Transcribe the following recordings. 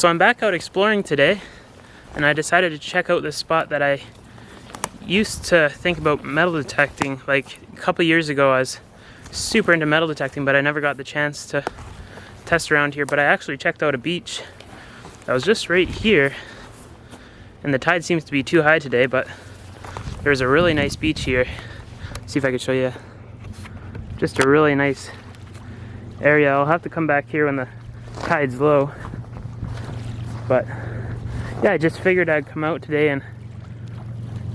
So I'm back out exploring today, and I decided to check out this spot that I used to think about metal detecting. Like a couple years ago I was super into metal detecting, but I never got the chance to test around here. But I actually checked out a beach that was just right here, and the tide seems to be too high today, but there's a really nice beach here. See if I can show you. Just a really nice area. I'll have to come back here when the tide's low. But yeah, I just figured I'd come out today and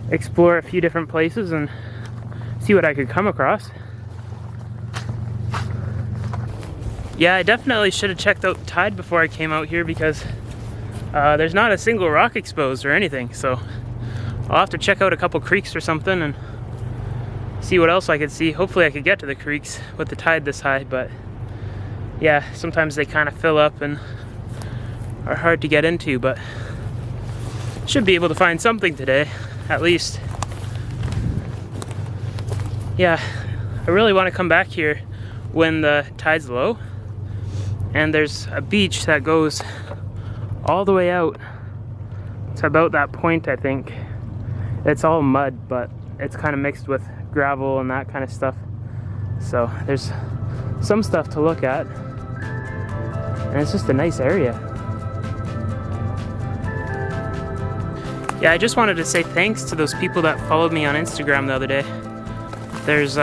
explore a few different places and see what I could come across. Yeah, I definitely should have checked out the tide before I came out here, because there's not a single rock exposed or anything. So I'll have to check out a couple creeks or something and see what else I could see. Hopefully I could get to the creeks with the tide this high, but yeah, sometimes they kind of fill up and are hard to get into, but should be able to find something today, at least. Yeah, I really want to come back here when the tide's low, and there's a beach that goes all the way out to about that point, I think. It's all mud, but it's kind of mixed with gravel and that kind of stuff, so there's some stuff to look at, and it's just a nice area. Yeah, I just wanted to say thanks to those people that followed me on Instagram the other day. There's,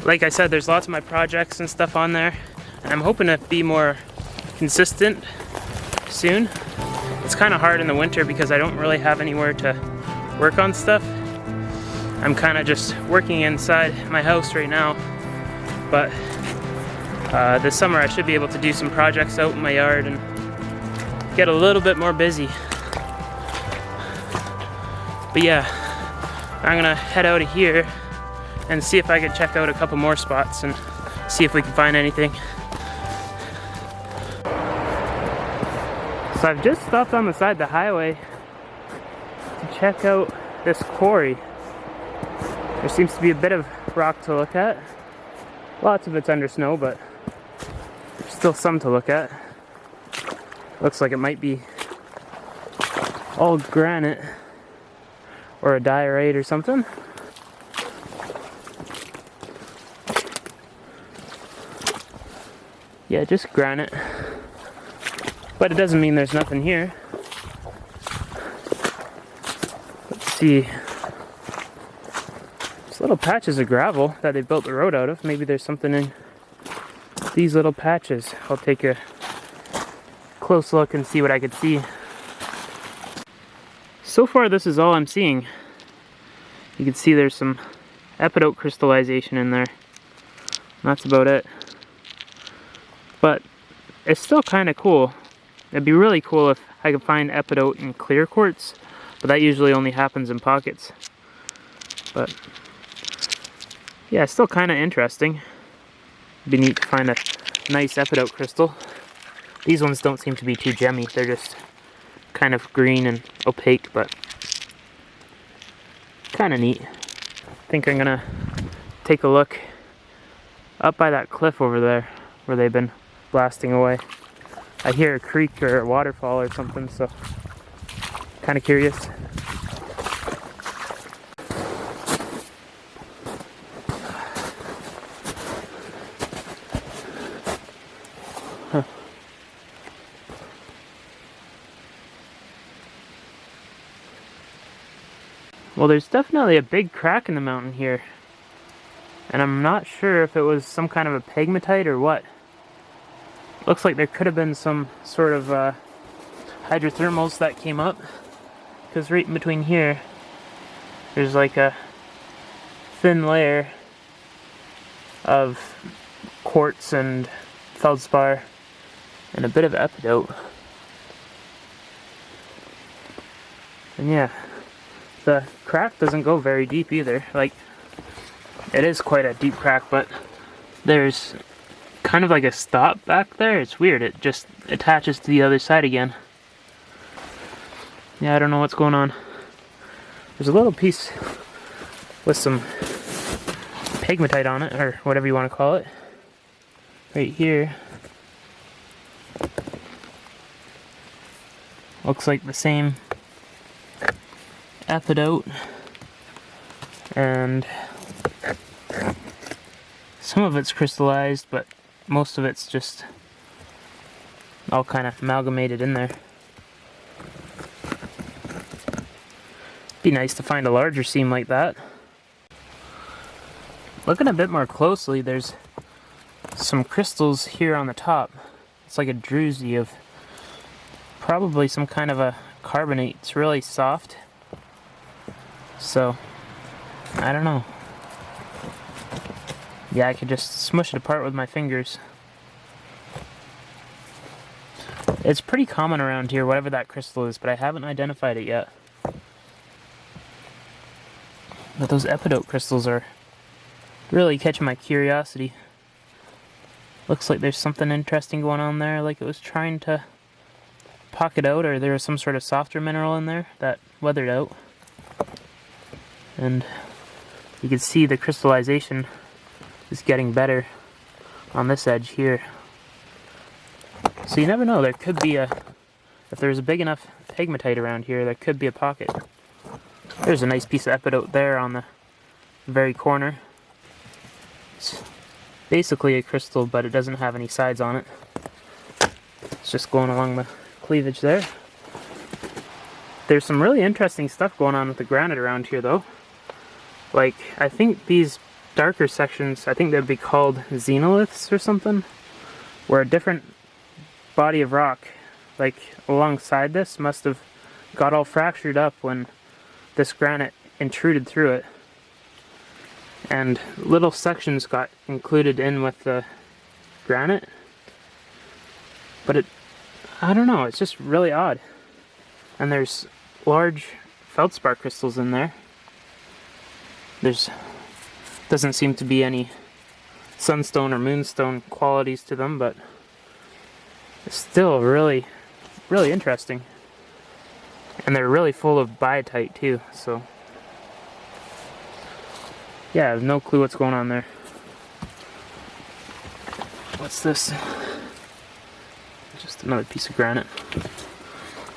like I said, there's lots of my projects and stuff on there, and I'm hoping to be more consistent soon. It's kind of hard in the winter because I don't really have anywhere to work on stuff. I'm kind of just working inside my house right now, but this summer I should be able to do some projects out in my yard and get a little bit more busy. But yeah, I'm gonna head out of here and see if I can check out a couple more spots and see if we can find anything. So I've just stopped on the side of the highway to check out this quarry. There seems to be a bit of rock to look at. Lots of it's under snow, but there's still some to look at. Looks like it might be all granite or a diorite or something. Yeah, just granite. But it doesn't mean there's nothing here. Let's see. There's little patches of gravel that they built the road out of. Maybe there's something in these little patches. I'll take a close look and see what I could see. So far, this is all I'm seeing. You can see there's some epidote crystallization in there. That's about it. But it's still kind of cool. It'd be really cool if I could find epidote in clear quartz, but that usually only happens in pockets. But yeah, it's still kind of interesting. It'd be neat to find a nice epidote crystal. These ones don't seem to be too gemmy. They're just kind of green and opaque, but kind of neat. I think I'm gonna take a look up by that cliff over there where they've been blasting away. I hear a creek or a waterfall or something, so kind of curious. Well, there's definitely a big crack in the mountain here, and I'm not sure if it was some kind of a pegmatite or what. Looks like there could have been some sort of hydrothermals that came up, because right in between here there's like a thin layer of quartz and feldspar and a bit of epidote. And yeah, the crack doesn't go very deep either. Like, it is quite a deep crack, but there's kind of like a stop back there. It's weird. It just attaches to the other side again. Yeah, I don't know what's going on. There's a little piece with some pegmatite on it, or whatever you want to call it, right here. Looks like the same epidote, and some of it's crystallized, but most of it's just all kind of amalgamated in there. Be nice to find a larger seam like that. Looking a bit more closely, there's some crystals here on the top. It's like a druzy of probably some kind of a carbonate. It's really soft. So, I don't know. Yeah, I could just smush it apart with my fingers. It's pretty common around here, whatever that crystal is, but I haven't identified it yet. But those epidote crystals are really catching my curiosity. Looks like there's something interesting going on there, like it was trying to pocket out, or there was some sort of softer mineral in there that weathered out. And you can see the crystallization is getting better on this edge here. So you never know, there could be if there's a big enough pegmatite around here, there could be a pocket. There's a nice piece of epidote there on the very corner. It's basically a crystal, but it doesn't have any sides on it. It's just going along the cleavage there. There's some really interesting stuff going on with the granite around here though. Like, I think these darker sections, I think they'd be called xenoliths or something, where a different body of rock, like alongside this, must have got all fractured up when this granite intruded through it. And little sections got included in with the granite. But I don't know, it's just really odd. And there's large feldspar crystals in there. Doesn't seem to be any sunstone or moonstone qualities to them, but it's still really, really interesting. And they're really full of biotite too, so yeah, I have no clue what's going on there. What's this? Just another piece of granite.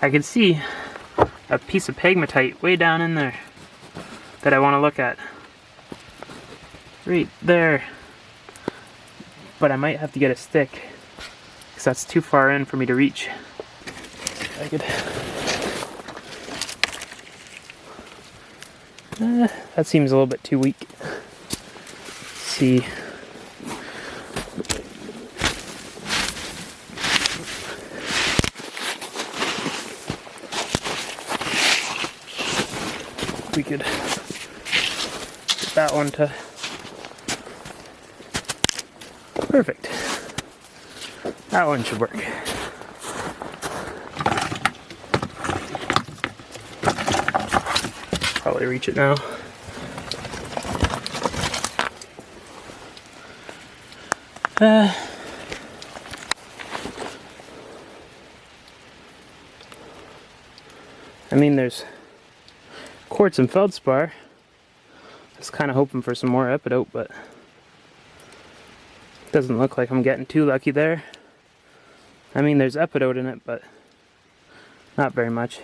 I can see a piece of pegmatite way down in there that I want to look at. Right there. But I might have to get a stick, because that's too far in for me to reach. I could... that seems a little bit too weak. Let's see. We could get that one to... Perfect. That one should work. Probably reach it now. I mean, there's quartz and feldspar. I was kind of hoping for some more epidote, but doesn't look like I'm getting too lucky there. I mean, there's epidote in it, but not very much.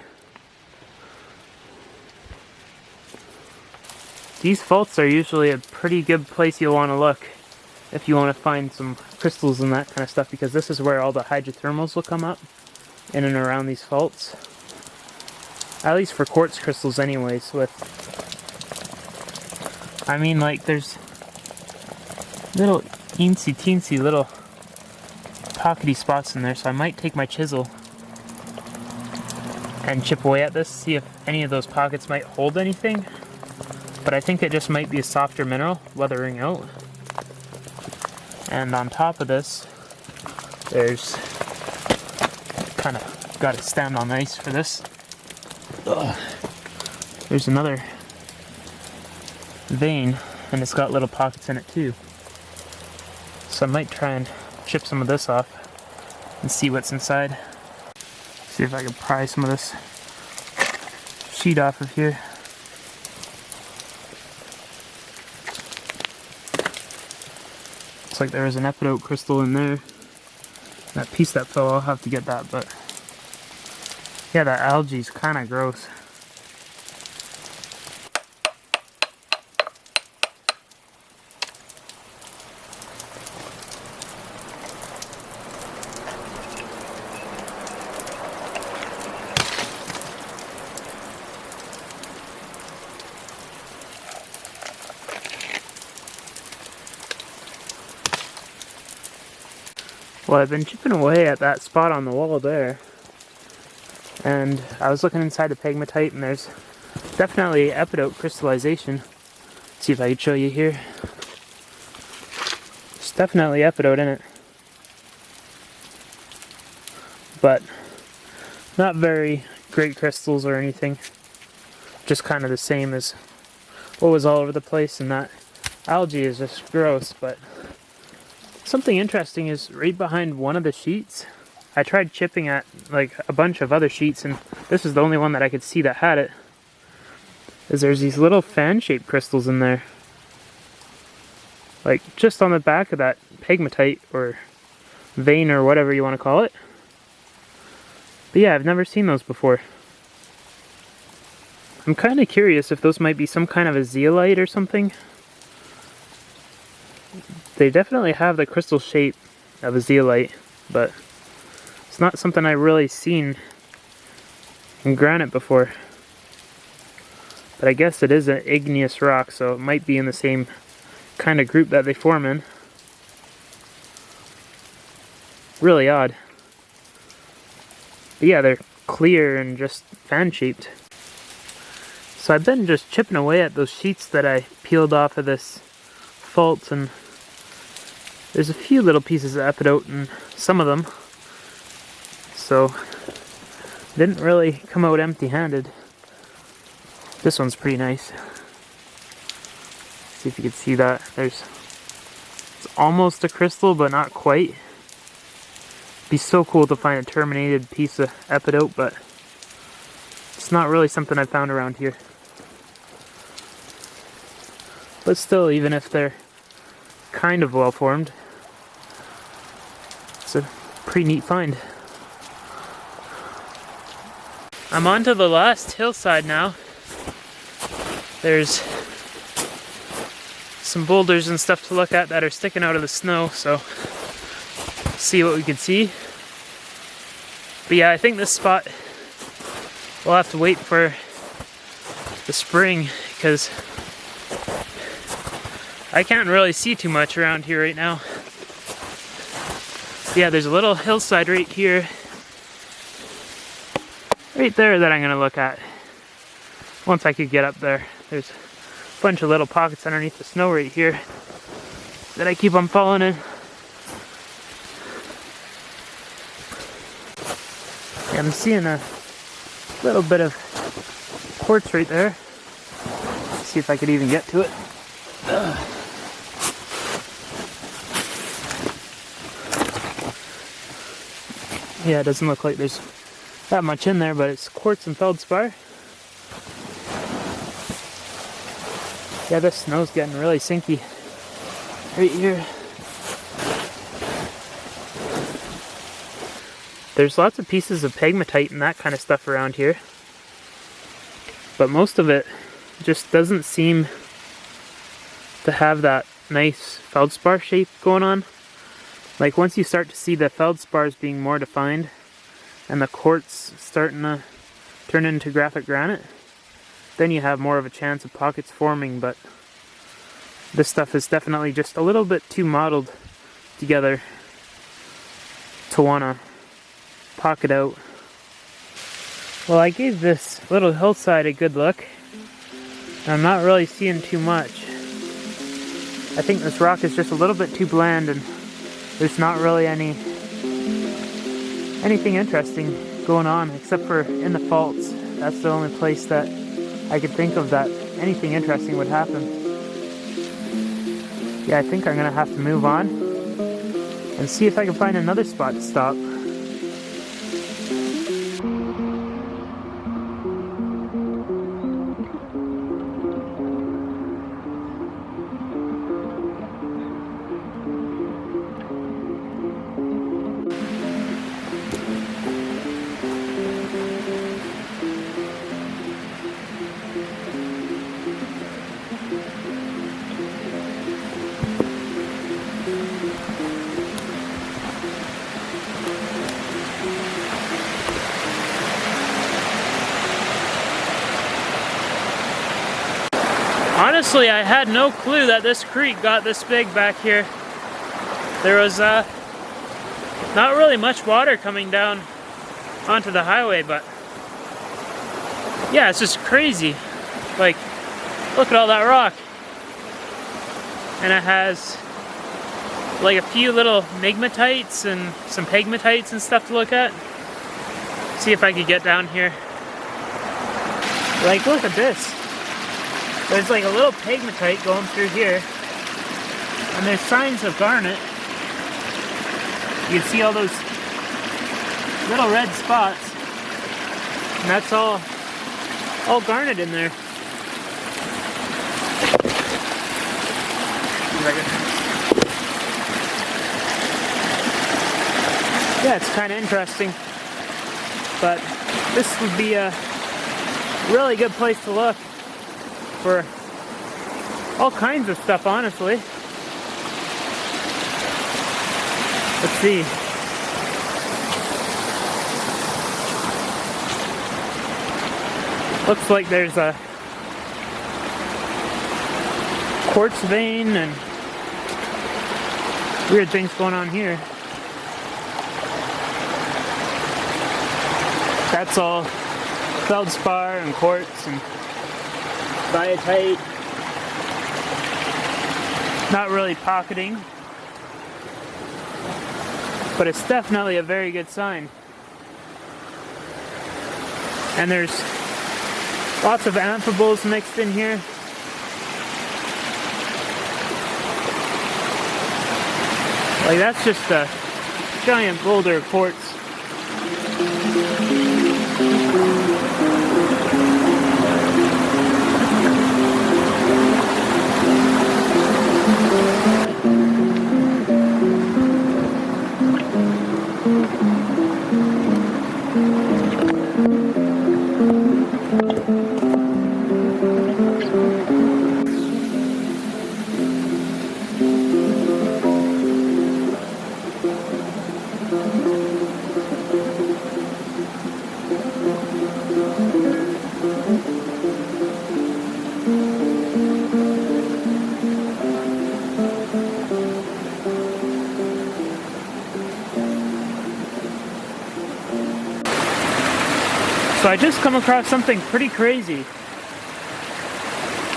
These faults are usually a pretty good place you'll want to look if you want to find some crystals and that kind of stuff, because this is where all the hydrothermals will come up in and around these faults. At least for quartz crystals anyways. I mean, like, there's little teensy little pockety spots in there, so I might take my chisel and chip away at this, see if any of those pockets might hold anything. But I think it just might be a softer mineral weathering out. And on top of this, there's kind of got to stand on ice for this. Ugh. There's another vein, and it's got little pockets in it too. So I might try and chip some of this off and see what's inside. See if I can pry some of this sheet off of here. Looks like there was an epidote crystal in there. That piece that fell, I'll have to get that, but Yeah, that algae's kind of gross. Well, I've been chipping away at that spot on the wall there, and I was looking inside the pegmatite, and there's definitely epidote crystallization. Let's see if I can show you here. There's definitely epidote in it, but not very great crystals or anything. Just kind of the same as what was all over the place, and that algae is just gross. But something interesting is right behind one of the sheets. I tried chipping at like a bunch of other sheets, and this is the only one that I could see that had it. There's these little fan-shaped crystals in there, like just on the back of that pegmatite or vein or whatever you want to call it. But yeah, I've never seen those before. I'm kind of curious if those might be some kind of a zeolite or something. They definitely have the crystal shape of a zeolite, but it's not something I've really seen in granite before. But I guess it is an igneous rock, so it might be in the same kind of group that they form in. Really odd. But yeah, they're clear and just fan-shaped. So I've been just chipping away at those sheets that I peeled off of this fault, and there's a few little pieces of epidote in some of them. So didn't really come out empty-handed. This one's pretty nice. See if you can see that. It's almost a crystal, but not quite. Be so cool to find a terminated piece of epidote, but it's not really something I found around here. But still, even if they're kind of well formed, it's a pretty neat find. I'm on to the last hillside now. There's some boulders and stuff to look at that are sticking out of the snow, so see what we can see. But yeah, I think this spot we'll have to wait for the spring, because I can't really see too much around here right now. But yeah, there's a little hillside right here, right there, that I'm gonna look at once I could get up there. There's a bunch of little pockets underneath the snow right here that I keep on falling in. Yeah, I'm seeing a little bit of quartz right there. Let's see if I could even get to it. Yeah, it doesn't look like there's that much in there, but it's quartz and feldspar. Yeah, this snow's getting really sinky right here. There's lots of pieces of pegmatite and that kind of stuff around here, but most of it just doesn't seem to have that nice feldspar shape going on. Like once you start to see the feldspars being more defined and the quartz starting to turn into graphic granite, then you have more of a chance of pockets forming. But this stuff is definitely just a little bit too mottled together to want to pocket out. Well, I gave this little hillside a good look. I'm not really seeing too much. I think this rock is just a little bit too bland, and there's not really anything interesting going on except for in the faults. That's the only place that I could think of that anything interesting would happen. Yeah, I think I'm gonna have to move on and see if I can find another spot to stop. Honestly, I had no clue that this creek got this big back here. There was not really much water coming down onto the highway, but yeah, it's just crazy. Like, look at all that rock. And it has like a few little migmatites and some pegmatites and stuff to look at. See if I could get down here. Like, look at this. There's like a little pegmatite going through here. And there's signs of garnet. You can see all those little red spots. And that's all garnet in there. Yeah, it's kind of interesting. But this would be a really good place to look for all kinds of stuff, honestly. Let's see. Looks like there's a quartz vein and weird things going on here. That's all feldspar and quartz and biotite. Not really pocketing, but it's definitely a very good sign. And there's lots of amphiboles mixed in here. Like, that's just a giant boulder of quartz. So I just come across something pretty crazy.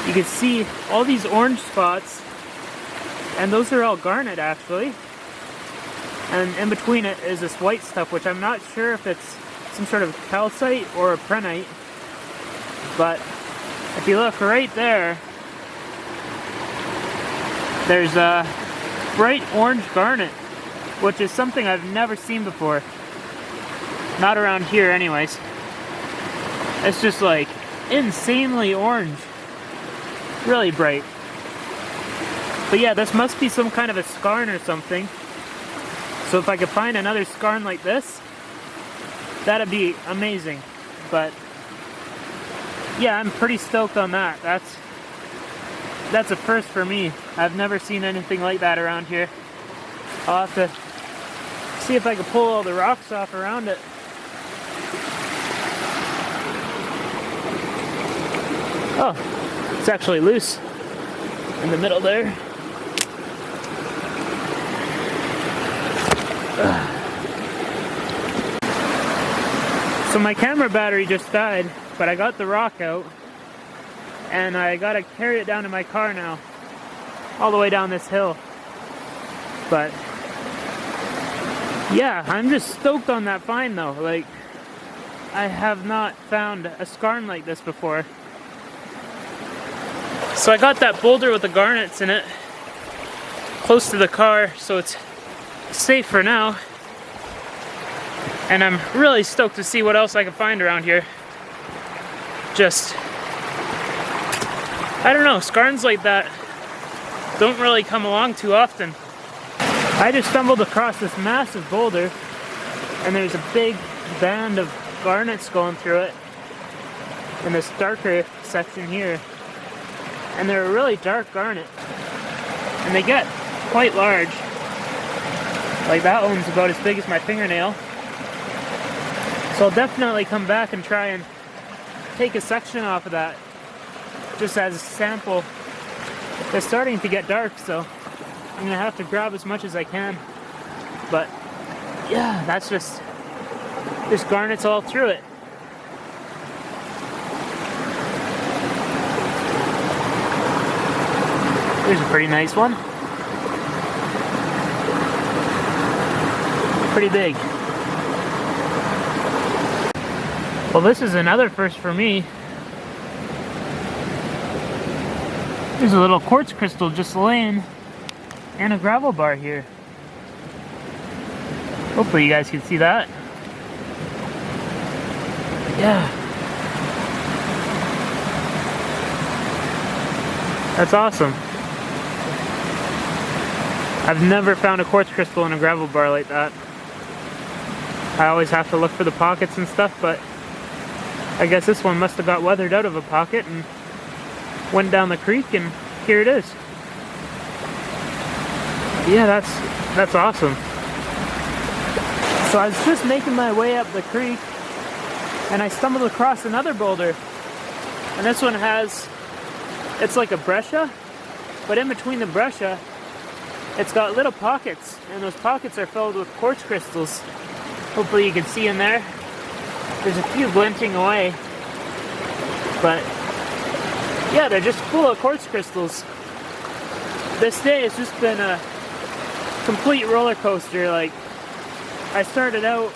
You can see all these orange spots, and those are all garnet actually. And in between it is this white stuff, which I'm not sure if it's some sort of calcite or a prehnite. But if you look right there, there's a bright orange garnet, which is something I've never seen before. Not around here anyways. It's just like insanely orange. Really bright. But yeah, this must be some kind of a skarn or something. So if I could find another skarn like this, that'd be amazing. But yeah, I'm pretty stoked on that. That's a first for me. I've never seen anything like that around here. I'll have to see if I can pull all the rocks off around it. Oh, it's actually loose in the middle there. So my camera battery just died, but I got the rock out and I gotta carry it down to my car now, all the way down this hill. But yeah, I'm just stoked on that find though. Like, I have not found a skarn like this before. So I got that boulder with the garnets in it close to the car, so it's safe for now. And I'm really stoked to see what else I can find around here. Just, I don't know, skarns like that don't really come along too often. I just stumbled across this massive boulder, and there's a big band of garnets going through it in this darker section here. And they're a really dark garnet. And they get quite large. Like, that one's about as big as my fingernail. So I'll definitely come back and try and take a section off of that, just as a sample It's starting to get dark, so I'm gonna have to grab as much as I can. But yeah, that's just, there's garnets all through it. Here's a pretty nice one. Pretty big. Well, this is another first for me. There's a little quartz crystal just laying in a gravel bar here. Hopefully you guys can see that. Yeah. That's awesome. I've never found a quartz crystal in a gravel bar like that. I always have to look for the pockets and stuff, but I guess this one must have got weathered out of a pocket and went down the creek, and here it is. Yeah, that's awesome. So I was just making my way up the creek and I stumbled across another boulder. And this one has, it's like a breccia, but in between the breccia, it's got little pockets, and those pockets are filled with quartz crystals. Hopefully you can see in there. There's a few glinting away, but yeah, they're just full of quartz crystals. This day has just been a complete roller coaster. Like, I started out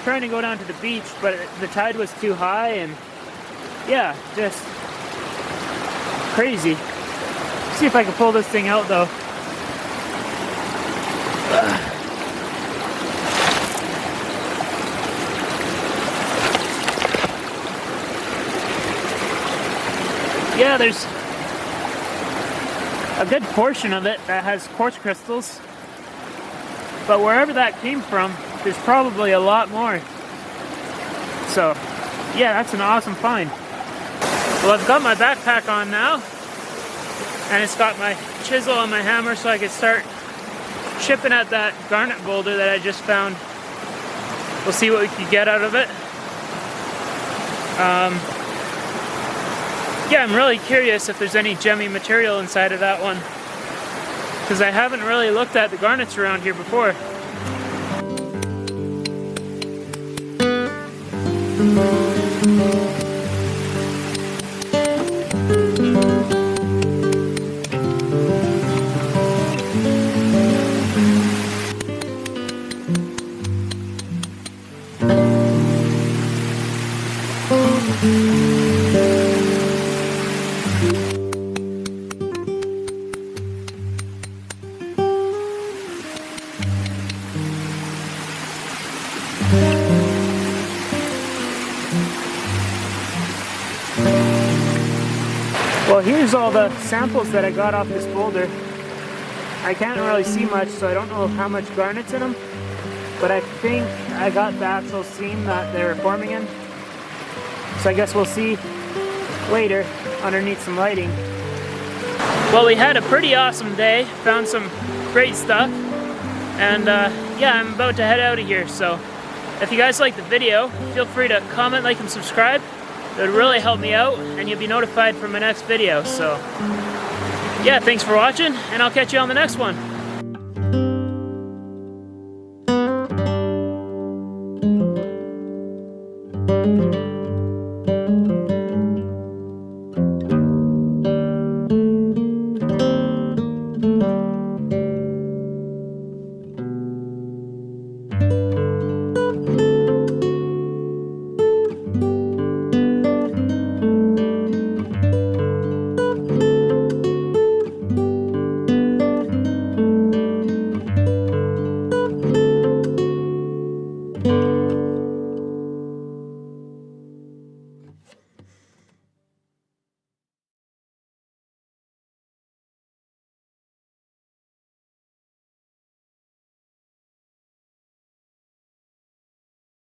trying to go down to the beach, but the tide was too high, and yeah, just crazy. See if I can pull this thing out though. Yeah, there's a good portion of it that has quartz crystals, but wherever that came from, there's probably a lot more. So, yeah, that's an awesome find. Well, I've got my backpack on now, and it's got my chisel and my hammer so I can start chipping at that garnet boulder that I just found. We'll see what we can get out of it. Yeah, I'm really curious if there's any gemmy material inside of that one, because I haven't really looked at the garnets around here before. Well, here's all the samples that I got off this boulder. I can't really see much, so I don't know how much garnet's in them, but I think I got the actual seam that they were forming in. So I guess we'll see later underneath some lighting. Well, we had a pretty awesome day, found some great stuff, and yeah, I'm about to head out of here. So if you guys like the video, feel free to comment, like, and subscribe. It would really help me out, and you'll be notified for my next video. So yeah, thanks for watching, and I'll catch you on the next one.